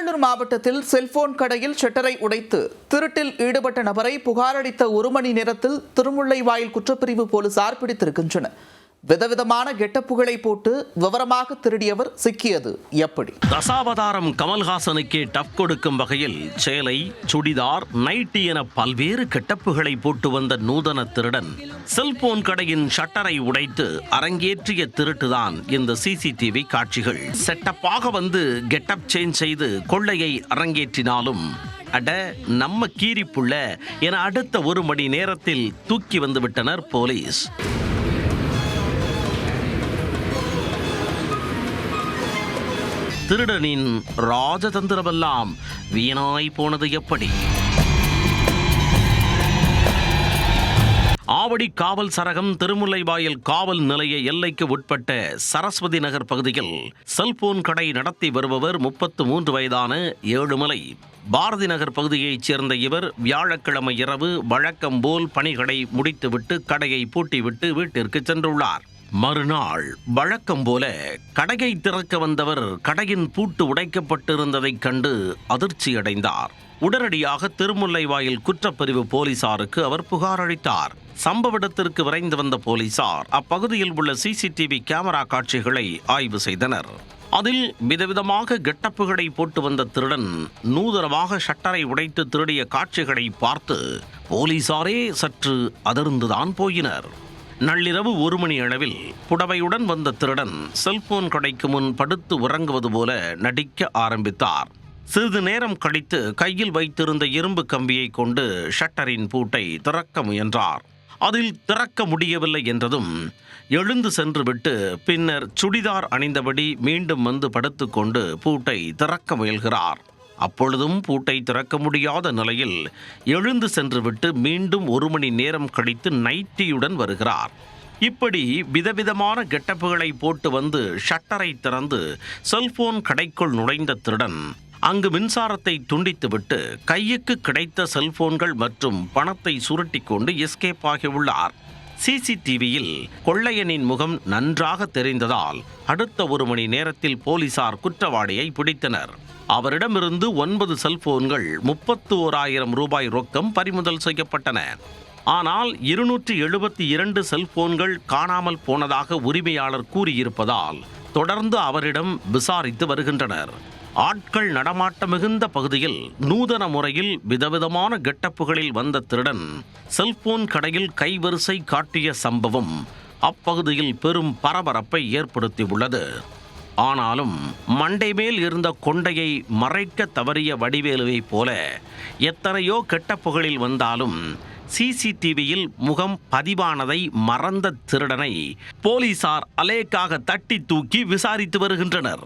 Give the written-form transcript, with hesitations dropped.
திருவள்ளூர் மாவட்டத்தில் செல்போன் கடையில் ஷட்டரை உடைத்து திருட்டில் ஈடுபட்ட நபரை புகாரளித்த 1 மணி நேரத்தில் திருமுல்லைவாயில் குற்றப்பிரிவு போலீசார் பிடித்திருக்கின்றனர். விதவிதமான கெட்டப்புகளை போட்டு விவரமாக திருடியவர் சிக்கியது எப்படி? தசாவதாரம் கமல்ஹாசனுக்கே டப் கொடுக்கும் வகையில் சேலை, சுடிதார், நைட்டி என பல்வேறு கெட்டப்புகளை போட்டு வந்த நூதன திருடன் செல்போன் கடையின் ஷட்டரை உடைத்து அரங்கேற்றிய திருட்டுதான் இந்த சிசிடிவி காட்சிகள். செட்டப்பாக வந்து கெட்டப் சேஞ்ச் செய்து கொள்ளையை அரங்கேற்றினாலும் அட நம்ம கீரிப்புள்ள என அடுத்த 1 மணி நேரத்தில் தூக்கி வந்து விட்டனர் போலீஸ். திருடனின் ராஜதந்திரமெல்லாம் வீணாய் போனது எப்படி? ஆவடி காவல் சரகம் திருமுல்லைவாயில் காவல் நிலைய எல்லைக்கு உட்பட்ட சரஸ்வதி நகர் பகுதியில் செல்போன் கடை நடத்தி வருபவர் 33 வயதான ஏழுமலை. பாரதி நகர் பகுதியைச் சேர்ந்த இவர் வியாழக்கிழமை இரவு வழக்கம் போல் பணிகளை முடித்துவிட்டு கடையை பூட்டிவிட்டு வீட்டிற்கு சென்றுள்ளார். மறுநாள் வழக்கம் போல கடையை திறக்க வந்தவர் கடையின் பூட்டு உடைக்கப்பட்டிருந்ததைக் கண்டு அதிர்ச்சியடைந்தார். உடனடியாக திருமுல்லைவாயில் குற்றப்பிரிவு போலீசாருக்கு அவர் புகார் அளித்தார். சம்பவ இடத்திற்கு விரைந்து வந்த போலீசார் அப்பகுதியில் உள்ள சிசிடிவி கேமரா காட்சிகளை ஆய்வு செய்தனர். அதில் விதவிதமாக கெட்டப்புகளை போட்டு வந்த திருடன் நூதனமாக ஷட்டரை உடைத்து திருடிய காட்சிகளை பார்த்து போலீசாரே சற்று அதிர்ந்துதான் போயினர். நள்ளிரவு 1 மணி அளவில் புடவையுடன் வந்த திருடன் செல்போன் கடைக்கு முன் படுத்து உறங்குவது போல நடிக்க ஆரம்பித்தார். சிறிது நேரம் கழித்து கையில் வைத்திருந்த இரும்பு கம்பியை கொண்டு ஷட்டரின் பூட்டை திறக்க முயன்றார். அதில் திறக்க முடியவில்லை என்றதும் எழுந்து சென்றுவிட்டு பின்னர் சுடிதார் அணிந்தபடி மீண்டும் வந்து படுத்துக்கொண்டு பூட்டை திறக்க முயல்கிறார். அப்பொழுதும் பூட்டை திறக்க முடியாத நிலையில் எழுந்து சென்றுவிட்டு மீண்டும் 1 மணி நேரம் கழித்து நைட்டியுடன் வருகிறார். இப்படி விதவிதமான கெட்டப்புகளை போட்டு வந்து ஷட்டரை திறந்து செல்போன் கடைக்குள் நுழைந்த திருடன் அங்கு மின்சாரத்தை துண்டித்துவிட்டு கையுக்கு கிடைத்த செல்போன்கள் மற்றும் பணத்தை சுருட்டி கொண்டு எஸ்கேப் ஆகியுள்ளார். சிசிடிவியில் கொள்ளையனின் முகம் நன்றாக தெரிந்ததால் அடுத்த 1 மணி நேரத்தில் போலீசார் குற்றவாளியை பிடித்தனர். அவரிடமிருந்து 9 செல்போன்கள் 31,000 ரூபாய் ரொக்கம் பறிமுதல் செய்யப்பட்டன. ஆனால் 272 செல்போன்கள் காணாமல் போனதாக உரிமையாளர் கூறியிருப்பதால் தொடர்ந்து அவரிடம் விசாரித்து வருகின்றனர். ஆட்கள் நடமாட்டம் மிகுந்த பகுதியில் நூதன முறையில் விதவிதமான கெட்டப்புகளில் வந்த திருடன் செல்போன் கடையில் கைவரிசை காட்டிய சம்பவம் அப்பகுதியில் பெரும் பரபரப்பை ஏற்படுத்தியுள்ளது. ஆனாலும் மண்டை மேல் இருந்த கொண்டையை மறைக்க தவறிய வடிவேலுவை போல எத்தனையோ கெட்டப்புகளில் வந்தாலும் சிசிடிவியில் முகம் பதிவானதை மறந்த திருடனை போலீசார் அலேக்காக தட்டி தூக்கி விசாரித்து வருகின்றனர்.